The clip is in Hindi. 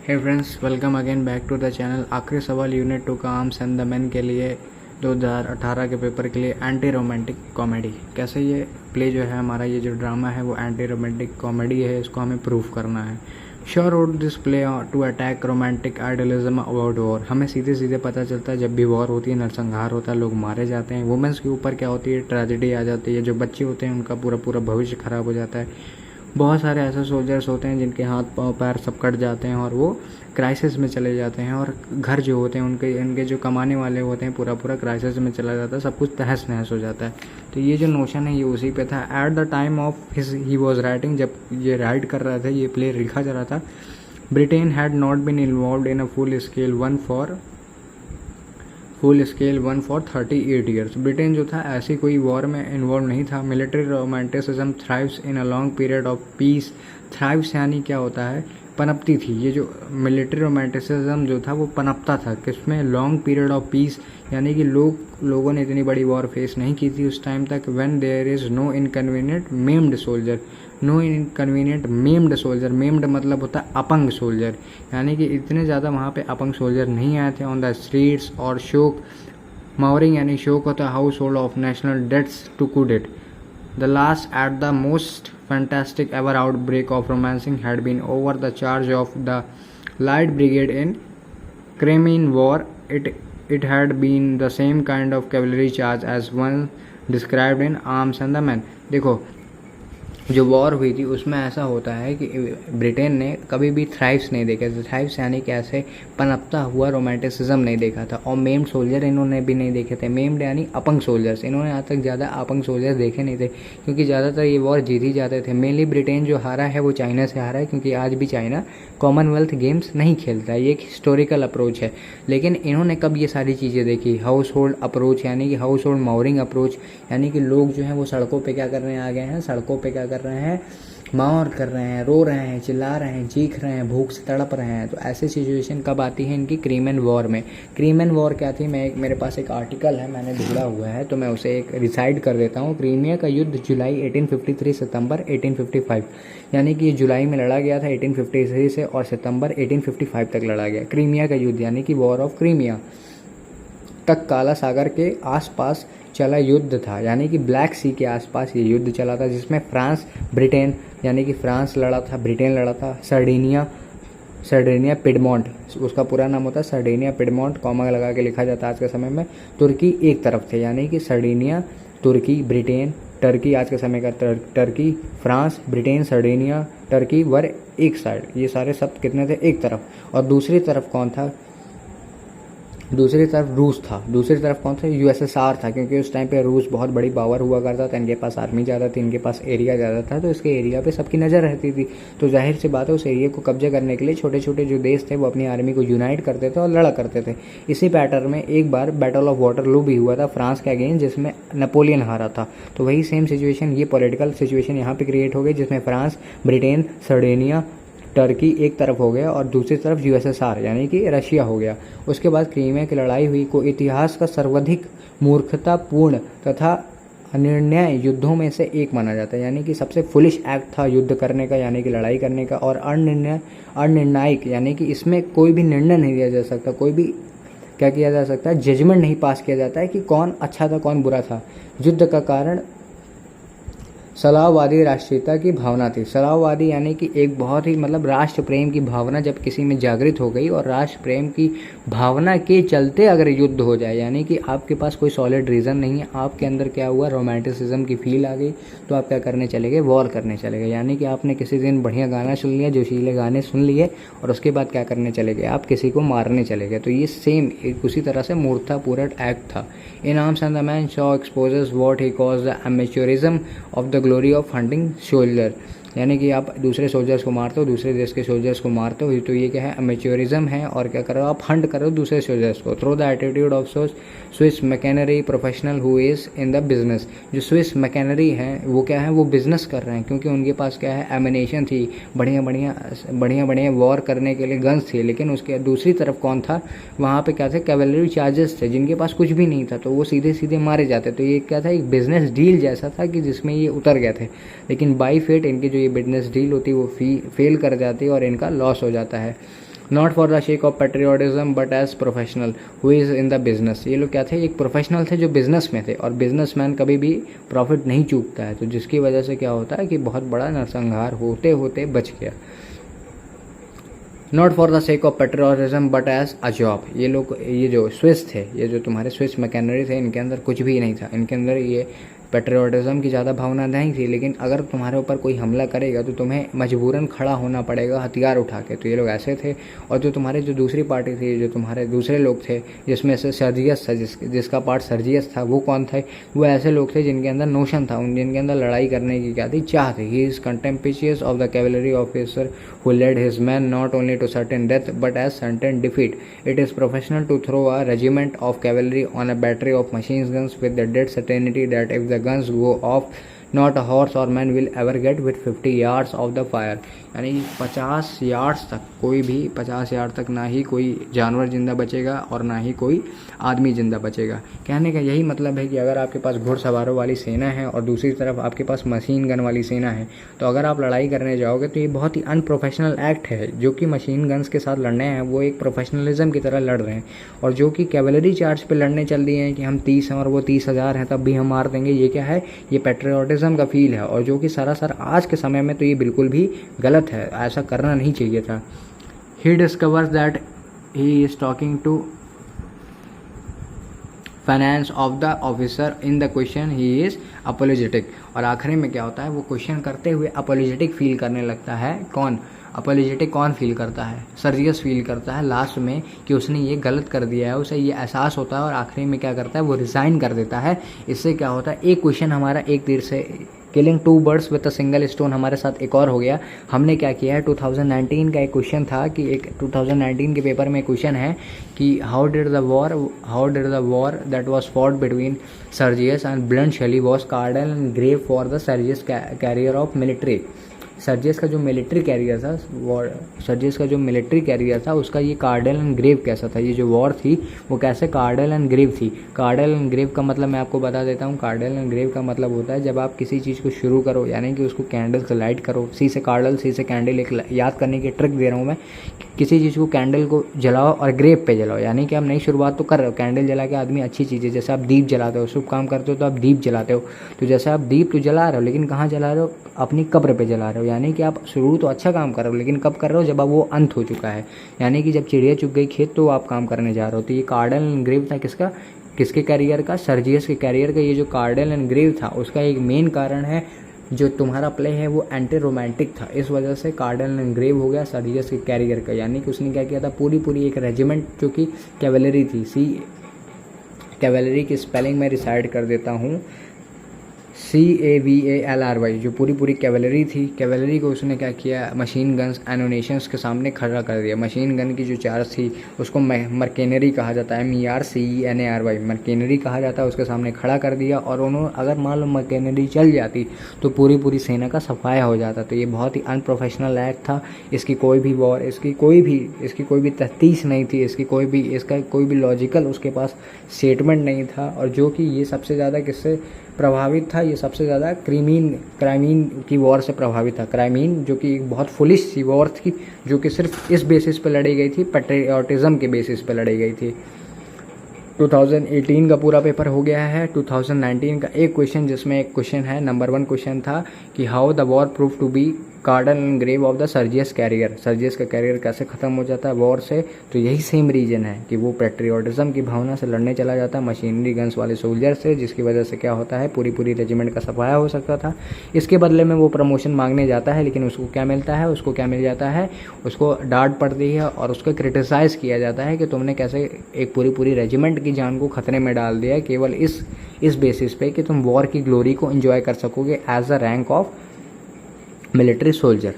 Hey friends, welcome again back to the channel. आखिरी सवाल यूनिट 2 का आर्म्स एंड द मैन के लिए 2018 के पेपर के लिए एंटी रोमांटिक कॉमेडी। कैसे ये प्ले जो है हमारा, ये जो ड्रामा है वो एंटी रोमांटिक कॉमेडी है, इसको हमें प्रूफ करना है। Sure would this play to attack romantic idealism about war. हमें सीधे सीधे पता चलता है जब भी वॉर होती है, नरसंहार होता है, लोग मारे जाते हैं, वुमेंस के ऊपर क्या होती है, ट्रेजेडी आ जाती है, जो बच्चे होते हैं उनका पूरा पूरा भविष्य खराब हो जाता है। बहुत सारे ऐसे सोल्जर्स होते हैं जिनके हाथ पाँव पैर सब कट जाते हैं और वो क्राइसिस में चले जाते हैं, और घर जो होते हैं उनके जो कमाने वाले होते हैं पूरा पूरा क्राइसिस में चला जाता है, सब कुछ तहस नहस हो जाता है। तो ये जो नोशन है ये उसी पे था। At the time of he was writing, जब ये राइट कर रहा था, ये प्ले लिखा जा रहा था, Britain had not been involve in a full scale one for 38 years. Britain जो था ऐसी कोई वॉर में इन्वॉल्व नहीं था। Military romanticism thrives in a long period of peace. Thrives यानी क्या होता है, पनपती थी। ये जो मिलिट्री रोमांटिसिज्म जो था वो पनपता था किसमें, लॉन्ग पीरियड ऑफ पीस, यानी कि लोगों ने इतनी बड़ी वॉर फेस नहीं की थी उस टाइम तक। When there is no inconvenient maimed soldier, maimed मतलब होता है अपंग सोल्जर, यानी कि इतने ज़्यादा वहाँ पे अपंग सोल्जर नहीं आए थे ऑन द स्ट्रीट्स। और शोक, मावरिंग यानी शोक होता है household of national debts to could it. The last at the most fantastic ever outbreak of romancing had been over the charge of the Light Brigade in Crimean War. It had been the same kind of cavalry charge as one described in Arms and the Men. देखो, जो वॉर हुई थी उसमें ऐसा होता है कि ब्रिटेन ने कभी भी थ्राइव्स नहीं देखे थे। थ्राइव्स यानी कि ऐसे पनपता हुआ रोमांटिसिज्म नहीं देखा था। और मेम्ड सोल्जर इन्होंने भी नहीं देखे थे। मेम्ड यानी अपंग सोल्जर्स, इन्होंने आज तक ज़्यादा अपंग सोल्जर्स देखे नहीं थे, क्योंकि ज़्यादातर ये वॉर जीत ही जाते थे। मेनली ब्रिटेन जो हारा है वो चाइना से हारा है, क्योंकि आज भी चाइना कॉमनवेल्थ गेम्स नहीं खेलता है। ये एक हिस्टोरिकल अप्रोच है। लेकिन इन्होंने कब ये सारी चीज़ें देखी, हाउस होल्ड अप्रोच, यानी कि हाउस होल्ड मावरिंग अप्रोच, यानी कि लोग जो हैं वो सड़कों पे क्या कर रहे हैं, आ गए हैं सड़कों पे क्या कर रहे हैं, मार कर रहे हैं, रो रहे हैं, चिल्ला रहे हैं, चीख रहे हैं, भूख से तड़प रहे हैं। तो ऐसी सिचुएशन कब आती है इनकी, क्रीमेन वॉर में। क्रीमेन वॉर क्या थी, मेरे पास एक आर्टिकल है, मैंने ढूंढा हुआ है, तो मैं उसे एक रिसाइड कर देता हूँ। क्रीमिया का युद्ध जुलाई 1853 सितंबर 1855, यानी कि जुलाई में लड़ा गया था 1853 से, और सितंबर 1855 तक लड़ा गया। क्रीमिया का युद्ध यानी कि वॉर ऑफ क्रीमिया तक काला सागर के आसपास चला युद्ध था, यानी कि ब्लैक सी के आसपास ये युद्ध चला था, जिसमें फ्रांस ब्रिटेन, यानी कि फ्रांस लड़ा था, ब्रिटेन लड़ा था, सर्डेनिया पिडमोंट, उसका पूरा नाम होता है सर्डेनिया पिडमोंट, कॉमा लगा के लिखा जाता है आज के समय में। तुर्की एक तरफ थे, यानी कि सर्डेनिया, तुर्की, ब्रिटेन, टर्की, आज के समय का टर्की, फ्रांस, ब्रिटेन, सर्डेनिया, टर्की वर एक साइड। ये सारे शब्द कितने थे, एक तरफ। और दूसरी तरफ कौन था, दूसरी तरफ रूस था। दूसरी तरफ कौन था, यूएसएसआर था, क्योंकि उस टाइम पे रूस बहुत बड़ी पावर हुआ करता था, इनके पास आर्मी ज़्यादा थी, इनके पास एरिया ज़्यादा था, तो इसके एरिया पे सबकी नज़र रहती थी। तो जाहिर सी बात है उस एरिया को कब्जे करने के लिए छोटे छोटे जो देश थे वो अपनी आर्मी को यूनाइट करते थे और लड़ा करते थे। इसी पैटर्न में एक बार बैटल ऑफ वाटरलू भी हुआ था फ्रांस के अगेंस्ट, जिसमें नेपोलियन हारा था। तो वही सेम सिचुएशन, ये पॉलिटिकल सिचुएशन यहाँ पे क्रिएट हो गई, जिसमें फ्रांस, ब्रिटेन, सर्डेनिया, टर्की एक तरफ हो गया और दूसरी तरफ यूएसएसआर यानी कि रशिया हो गया। उसके बाद क्रीमिया की लड़ाई हुई, को इतिहास का सर्वाधिक मूर्खतापूर्ण तथा अनिर्णय युद्धों में से एक माना जाता है, यानी कि सबसे फुलिश एक्ट था युद्ध करने का, यानी कि लड़ाई करने का। और अनिर्णायक, यानी कि इसमें कोई भी निर्णय नहीं दिया जा सकता, कोई भी क्या किया जा सकता है, जजमेंट नहीं पास किया जाता है कि कौन अच्छा था कौन बुरा था। युद्ध का कारण सलाहवादी राष्ट्रीयता की भावना थी। सलाहवादी यानी कि एक बहुत ही मतलब राष्ट्र प्रेम की भावना जब किसी में जागृत हो गई, और राष्ट्र प्रेम की भावना के चलते अगर युद्ध हो जाए, यानी कि आपके पास कोई सॉलिड रीज़न नहीं है, आपके अंदर क्या हुआ, रोमांटिसिज्म की फील आ गई, तो आप क्या करने चले गए, वॉर करने चले गए। यानी कि आपने किसी दिन बढ़िया गाना सुन लिया, जोशीले गाने सुन लिए, और उसके बाद क्या करने चले गए, आप किसी को मारने चले गए। तो ये सेम एक उसी तरह से मूर्खतापूर्ण एक्ट था। In arms and the man Shaw exposes what he calls the amateurism of the glory of hunting soldier, यानी कि आप दूसरे सोल्जर्स को मारते हो, दूसरे देश के सोल्जर्स को मारते हो, तो ये क्या है, अमेच्योरिज्म है। और क्या कर रहे हो, आप हंट कर रहे हो दूसरे सोल्जर्स को। Through the attitude of Swiss machinery professional who is in the business, जो स्विस मैकेनरी हैं वो क्या है, वो बिजनेस कर रहे हैं, क्योंकि उनके पास क्या है, एमिनेशन थी, बढ़िया बढ़िया वॉर करने के लिए गन्स थे। लेकिन उसके दूसरी तरफ कौन था, वहाँ पे क्या थे, कैवलरी चार्जेस थे, जिनके पास कुछ भी नहीं था, तो वो सीधे सीधे मारे जाते। तो ये क्या था, एक बिजनेस डील जैसा था कि जिसमें ये उतर गए थे। लेकिन बाई फेट इनके जो ये बिजनेस डील होती है वो फेल कर जाती है और इनका लॉस हो जाता है। Not for the sake of patriotism but as professional who is in the business. ये लोग क्या थे, एक प्रोफेशनल थे जो बिजनेस में थे, और बिजनेसमैन कभी भी प्रॉफिट नहीं चूकता है, तो जिसकी वजह से क्या होता है कि बहुत बड़ा नरसंहार होते होते बच गया। Not for the sake of patriotism but as a job. ये लोग, ये जो स्विस थे, ये जो तुम्हारे स्विस मैकेनरी थे, इनके अंदर कुछ भी नहीं था, इनके अंदर ये पेट्रियोटिज्म की ज़्यादा भावना नहीं थी, लेकिन अगर तुम्हारे ऊपर कोई हमला करेगा तो तुम्हें मजबूरन खड़ा होना पड़ेगा हथियार उठा के। तो ये लोग ऐसे थे। और जो तुम्हारे जो दूसरी पार्टी थी, जो तुम्हारे दूसरे लोग थे, जिसमें से सर्जियस था, जिसका पार्ट सर्जियस था, वो कौन थे? वो ऐसे लोग थे जिनके अंदर नोशन था, जिनके अंदर लड़ाई करने की क्या थी, चाह थी। He is contemptuous of the cavalry officer who led his men not only to certain death but as certain defeat. It is professional to throw a regiment of cavalry on a battery of machine guns with the dead certainty that if the guns go off, not a horse or man will ever get within 50 yards of the fire. यानी 50 यार्ड्स तक, कोई भी 50 यार्ड तक ना ही कोई जानवर जिंदा बचेगा और ना ही कोई आदमी जिंदा बचेगा। कहने का यही मतलब है कि अगर आपके पास घुड़सवारों वाली सेना है और दूसरी तरफ आपके पास मशीन गन वाली सेना है, तो अगर आप लड़ाई करने जाओगे तो ये बहुत ही अनप्रोफेशनल एक्ट है। जो कि मशीन गन्स के साथ लड़ने हैं वो एक प्रोफेशनलिज्म की तरह लड़ रहे हैं, और जो कि कैवलरी चार्ज पे लड़ने चल दिए हैं कि हम 30 हैं और वो 30,000 हैं तब भी हम मार देंगे, ये क्या है? ये पेट्रियोटिज्म का फील है, और जो कि सरासर आज के समय में तो ये बिल्कुल भी गलत है, ऐसा करना नहीं चाहिए था। He discovers that he is talking to fiance of the officer in the question he is apologetic. और आखिरी में क्या होता है, वो क्वेश्चन करते हुए अपोलोजेटिक फील करने लगता है। कौन अपोलोजेटिक कौन फील करता है? सर्जियस फील करता है लास्ट में कि उसने ये गलत कर दिया है, उसे ये एहसास होता है, और आखिरी में क्या करता है, वो रिज़ाइन कर देता है। इससे क्या होता है, एक क्वेश्चन हमारा एक तीर से, killing 2 birds with a single stone, हमारे साथ एक और हो गया। हमने क्या किया है, 2019 का एक क्वेश्चन था कि एक 2019 के पेपर में क्वेश्चन है कि how did the war that was fought between Sergius and Bluntschli was cradle and grave for the Sergius career of military. Sergius का जो मिलिट्री कैरियर था उसका ये कार्डल एंड ग्रेव कैसा था? ये जो वॉर थी वो कैसे कार्डल एंड ग्रेव थी? कार्डल एंड ग्रेव का मतलब मैं आपको बता देता हूँ। कार्डल एंड ग्रेव का मतलब होता है जब आप किसी चीज़ को शुरू करो, यानी कि उसको कैंडल से लाइट करो। सी से कार्डल, सी से कैंडल, एक याद करने की ट्रिक दे रहा हूँ मैं। किसी चीज़ को कैंडल को जलाओ और ग्रेव पे जलाओ, यानी कि आप नई शुरुआत तो कर रहे हो। कैंडल जला के आदमी अच्छी चीज़ है, जैसे आप दीप जलाते हो, शुभ काम करते हो तो आप दीप जलाते हो। तो जैसे आप दीप तो जला रहे हो, लेकिन कहाँ जला रहे हो? अपनी कब्र पे जला रहे हो। यानी कि आप शुरू तो अच्छा काम कर रहे हो, लेकिन कब कर रहे हो? जब अब वो अंत हो चुका है, यानी कि जब चिड़िया चुग गई खेत तो आप काम करने जा रहे हो। तो ये कार्डल एंड ग्रेव था किसका? किसके कैरियर का? सर्जियस के कैरियर का। ये जो कार्डल एंड ग्रेव था उसका एक मेन कारण है, जो तुम्हारा प्ले है वो एंटी रोमांटिक था, इस वजह से कार्डल एंड ग्रेव हो गया सर्जियस के कैरियर का। यानी कि उसने क्या किया था, पूरी एक रेजिमेंट जो कि कैवलरी थी, कैवलरी की स्पेलिंग में रिसाइड कर देता हूँ, CAVALRY, जो पूरी कैवलरी थी, कैवलरी को उसने क्या किया, मशीन गन्स एनोनेशंस के सामने खड़ा कर दिया। मशीन गन की जो चार्ज थी उसको मर्केनरी कहा जाता है, MERCENARY, मर्केनरी कहा जाता है, उसके सामने खड़ा कर दिया। और उन्होंने, अगर मान लो मर्केनरी चल जाती तो पूरी सेना का सफाया हो जाता। तो ये बहुत ही अनप्रोफेशनल एक्ट था। इसकी कोई भी वॉर, इसकी कोई भी तफ्तीश नहीं थी, इसका कोई भी लॉजिकल उसके पास स्टेटमेंट नहीं था। और जो कि ये सबसे ज़्यादा किससे प्रभावित था, ये सबसे ज़्यादा क्राइमीन की वॉर से प्रभावित था। क्राइमीन जो कि एक बहुत फुलिश सी वॉर थी, जो कि सिर्फ इस बेसिस पे लड़ी गई थी, पेट्रियोटिज्म के बेसिस पे लड़ी गई थी। 2018 का पूरा पेपर हो गया है। 2019 का एक क्वेश्चन, जिसमें एक क्वेश्चन है, नंबर 1 क्वेश्चन था कि how the war prove to be cradle and grave of the Sergius career. Sergius का कैरियर कैसे ख़त्म हो जाता है वॉर से? तो यही सेम रीजन है कि वो पेट्रियोटिज्म की भावना से लड़ने चला जाता है मशीनरी गन्स वाले सोल्जर से, जिसकी वजह से क्या होता है, पूरी रेजिमेंट का सफाया हो सकता था। इसके बदले में वो प्रमोशन मांगने जाता है, लेकिन उसको क्या मिलता है, उसको डांट पड़ती है और उसको क्रिटिसाइज़ किया जाता है कि तुमने कैसे एक पूरी रेजिमेंट की जान को खतरे में डाल दिया है, केवल इस बेसिस पे कि तुम वॉर की ग्लोरी को एंजॉय कर सकोगे as a rank of military soldier.